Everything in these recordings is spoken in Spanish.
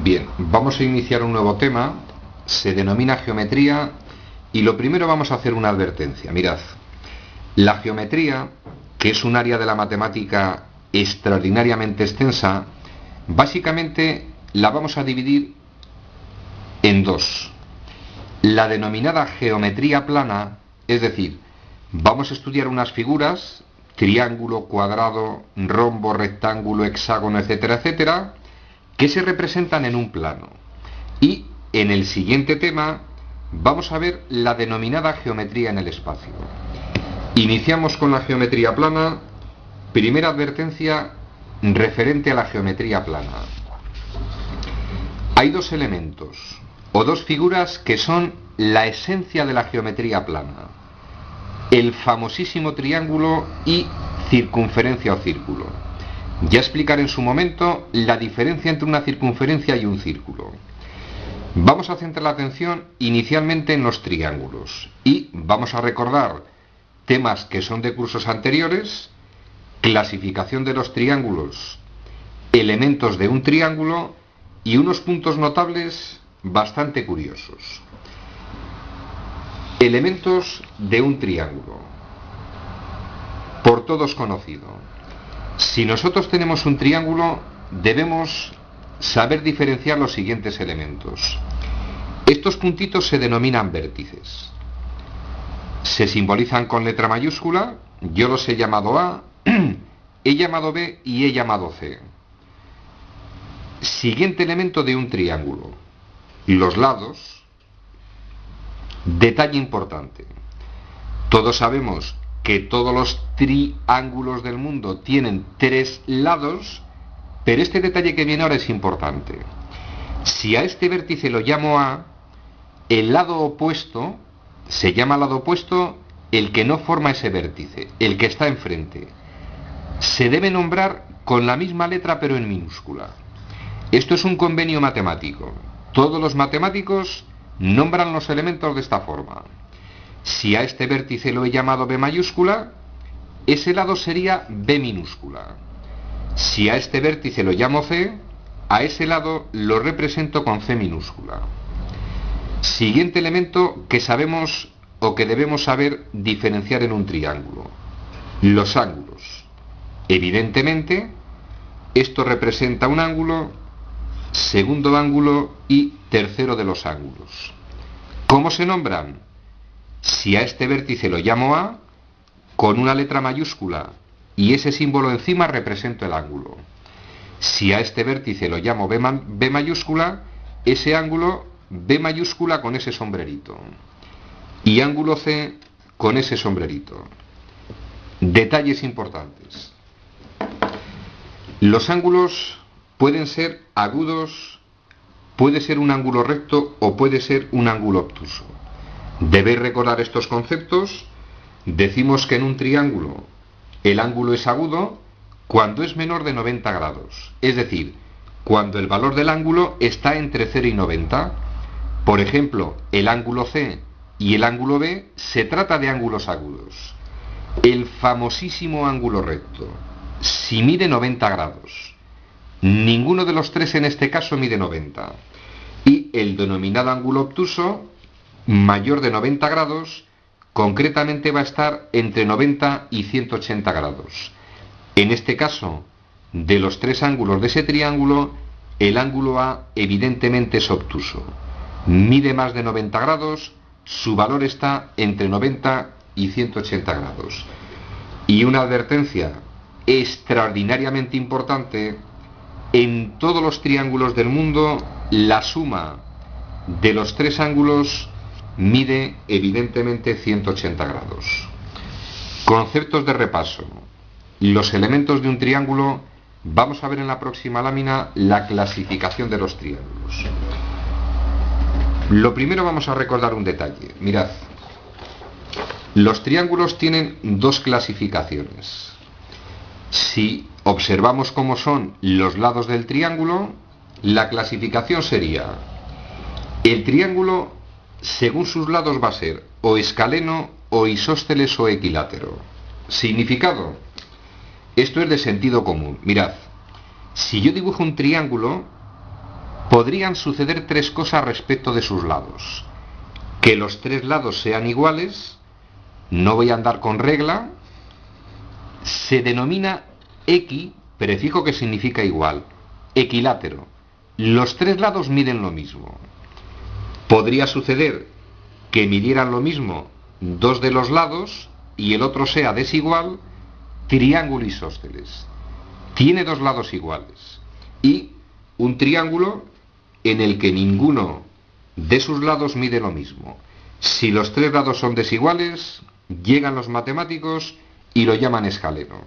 Bien, vamos a iniciar un nuevo tema, se denomina geometría y lo primero vamos a hacer una advertencia. Mirad, la geometría, que es un área de la matemática extraordinariamente extensa, básicamente la vamos a dividir en dos. La denominada geometría plana, es decir, vamos a estudiar unas figuras, triángulo, cuadrado, rombo, rectángulo, hexágono, etcétera, etcétera, que se representan en un plano. Y en el siguiente tema vamos a ver la denominada geometría en el espacio. Iniciamos con la geometría plana. Primera advertencia referente a la geometría plana. Hay dos elementos o dos figuras que son la esencia de la geometría plana: el famosísimo triángulo y circunferencia o círculo. Ya explicaré en su momento la diferencia entre una circunferencia y un círculo. Vamos a centrar la atención inicialmente en los triángulos y vamos a recordar temas que son de cursos anteriores: clasificación de los triángulos, elementos de un triángulo y unos puntos notables bastante curiosos. Elementos de un triángulo, por todos conocido. Si nosotros tenemos un triángulo, debemos saber diferenciar los siguientes elementos. Estos puntitos se denominan vértices. Se simbolizan con letra mayúscula. Yo los he llamado A, he llamado B y he llamado C. Siguiente elemento de un triángulo: los lados. Detalle importante: todos sabemos que todos los triángulos del mundo tienen tres lados, pero este detalle que viene ahora es importante. Si a este vértice lo llamo A, el lado opuesto se llama lado opuesto el que no forma ese vértice, el que está enfrente. Se debe nombrar con la misma letra pero en minúscula. Esto es un convenio matemático. Todos los matemáticos nombran los elementos de esta forma. Si a este vértice lo he llamado B mayúscula, ese lado sería B minúscula. Si a este vértice lo llamo C, a ese lado lo represento con C minúscula. Siguiente elemento que sabemos o que debemos saber diferenciar en un triángulo: los ángulos. Evidentemente, esto representa un ángulo, segundo ángulo y tercero de los ángulos. ¿Cómo se nombran? Si a este vértice lo llamo A, con una letra mayúscula y ese símbolo encima represento el ángulo. Si a este vértice lo llamo B mayúscula, ese ángulo B mayúscula con ese sombrerito. Y ángulo C con ese sombrerito. Detalles importantes: los ángulos pueden ser agudos, puede ser un ángulo recto o puede ser un ángulo obtuso. Debéis recordar estos conceptos. Decimos que en un triángulo el ángulo es agudo cuando es menor de 90 grados, es decir, cuando el valor del ángulo está entre 0 y 90. Por ejemplo, el ángulo C y el ángulo B se trata de ángulos agudos. El famosísimo ángulo recto, si mide 90 grados, ninguno de los tres en este caso mide 90. Y el denominado ángulo obtuso, mayor de 90 grados, concretamente va a estar entre 90 y 180 grados. En este caso, de los tres ángulos de ese triángulo, el ángulo A evidentemente es obtuso. Mide más de 90 grados, su valor está entre 90 y 180 grados. Y una advertencia extraordinariamente importante: en todos los triángulos del mundo, la suma de los tres ángulos mide evidentemente 180 grados. Conceptos de repaso: los elementos de un triángulo. Vamos a ver en la próxima lámina la clasificación de los triángulos. Lo primero, vamos a recordar un detalle. Mirad, los triángulos tienen dos clasificaciones. Si observamos cómo son los lados del triángulo, la clasificación sería: el triángulo, según sus lados, va a ser o escaleno, o isósceles, o equilátero. Significado: esto es de sentido común. Mirad, si yo dibujo un triángulo, Podrían suceder tres cosas respecto de sus lados. Que los tres lados sean iguales, no voy a andar con regla, se denomina prefijo que significa igual, equilátero. Los tres lados miden lo mismo. Podría suceder que midieran lo mismo dos de los lados y el otro sea desigual, triángulo isósceles. Tiene dos lados iguales. Y un triángulo en el que ninguno de sus lados mide lo mismo. Si los tres lados son desiguales, llegan los matemáticos y lo llaman escaleno.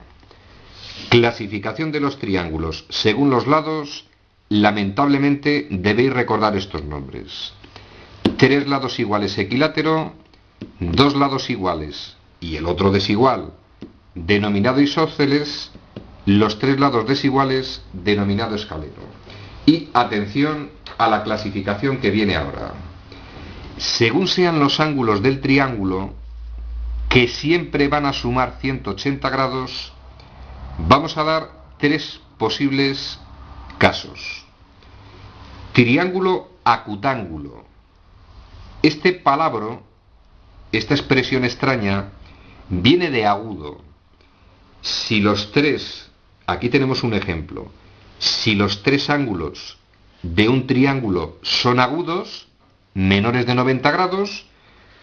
Clasificación de los triángulos según los lados. Lamentablemente debéis recordar estos nombres. Tres lados iguales equilátero, dos lados iguales y el otro desigual, denominado isósceles, los tres lados desiguales, denominado escaleno. Y atención a la clasificación que viene ahora. Según sean los ángulos del triángulo, que siempre van a sumar 180 grados, vamos a dar tres posibles casos. Triángulo acutángulo. Este palabra, esta expresión extraña, viene de agudo. Si los tres, aquí tenemos un ejemplo, si los tres ángulos de un triángulo son agudos, menores de 90 grados,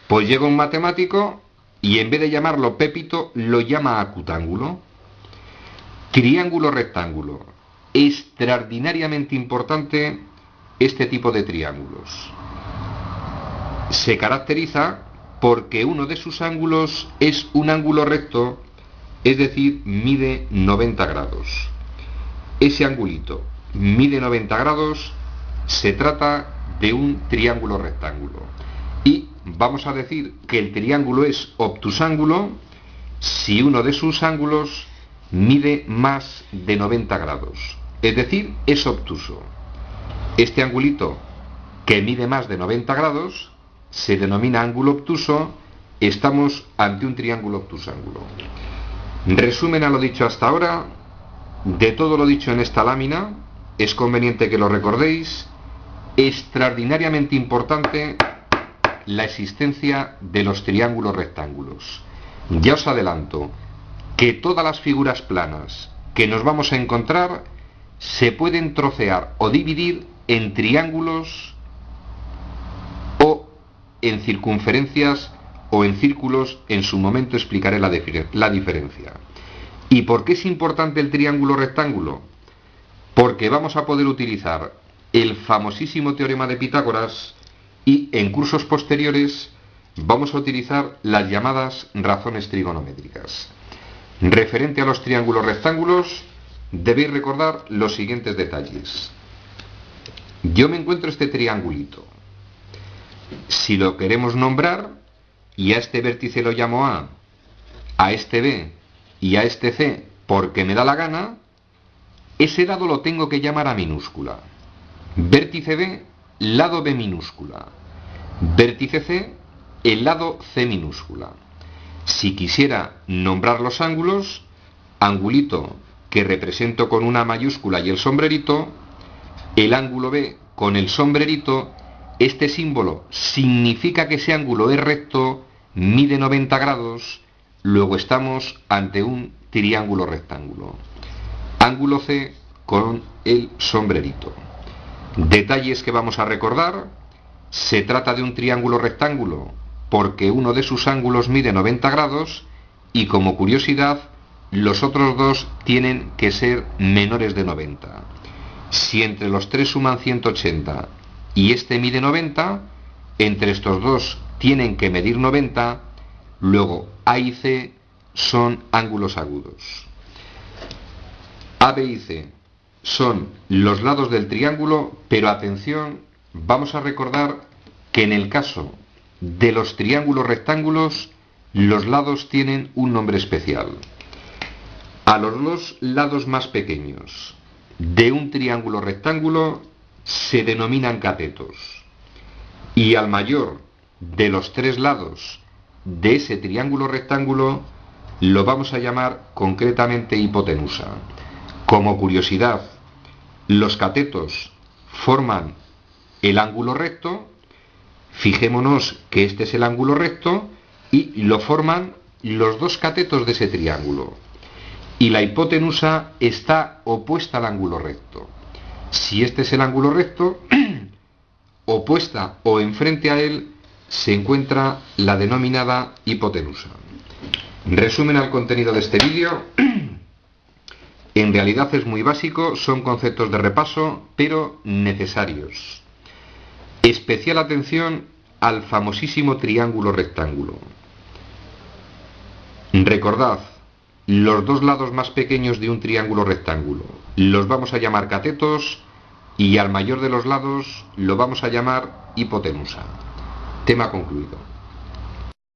pues llega un matemático y en vez de llamarlo pépito, lo llama acutángulo. Triángulo rectángulo. Extraordinariamente importante este tipo de triángulos. Se caracteriza porque uno de sus ángulos es un ángulo recto, es decir, mide 90 grados. Ese angulito mide 90 grados, se trata de un triángulo rectángulo. Y vamos a decir que el triángulo es obtusángulo si uno de sus ángulos mide más de 90 grados, es decir, es obtuso. Este angulito que mide más de 90 grados se denomina ángulo obtuso. Estamos ante un triángulo obtusángulo. Resumen a lo dicho hasta ahora. De todo lo dicho en esta lámina, es conveniente que lo recordéis. Extraordinariamente importante la existencia de los triángulos rectángulos. Ya os adelanto que todas las figuras planas que nos vamos a encontrar se pueden trocear o dividir en triángulos o en circunferencias o en círculos. En su momento explicaré la diferencia. ¿Y por qué es importante el triángulo rectángulo? Porque vamos a poder utilizar el famosísimo teorema de Pitágoras y en cursos posteriores vamos a utilizar las llamadas razones trigonométricas. Referente a los triángulos rectángulos, debéis recordar los siguientes detalles. Yo me encuentro este triangulito. Si lo queremos nombrar, y a este vértice lo llamo a este B y a este C porque me da la gana, ese lado lo tengo que llamar a minúscula. Vértice B, lado B minúscula. Vértice C, el lado C minúscula. Si quisiera nombrar los ángulos, angulito que represento con una mayúscula y el sombrerito, el ángulo B con el sombrerito, este símbolo significa que ese ángulo es recto, mide 90 grados, luego estamos ante un triángulo rectángulo. Ángulo C con el sombrerito. Detalles que vamos a recordar: se trata de un triángulo rectángulo porque uno de sus ángulos mide 90 grados y, como curiosidad, los otros dos tienen que ser menores de 90. Si entre los tres suman 180 y este mide 90, entre estos dos tienen que medir 90, luego A y C son ángulos agudos. A, B y C son los lados del triángulo, pero atención, vamos a recordar que en el caso de los triángulos rectángulos, los lados tienen un nombre especial. A los dos lados más pequeños de un triángulo rectángulo se denominan catetos. Y al mayor de los tres lados de ese triángulo rectángulo lo vamos a llamar concretamente hipotenusa. Como curiosidad, los catetos forman el ángulo recto. Fijémonos que este es el ángulo recto y lo forman los dos catetos de ese triángulo. Y la hipotenusa está opuesta al ángulo recto. Si este es el ángulo recto, opuesta o enfrente a él se encuentra la denominada hipotenusa. Resumen al contenido de este vídeo. En realidad es muy básico, son conceptos de repaso, pero necesarios. Especial atención al famosísimo triángulo rectángulo. Recordad, los dos lados más pequeños de un triángulo rectángulo los vamos a llamar catetos y al mayor de los lados lo vamos a llamar hipotenusa. Tema concluido.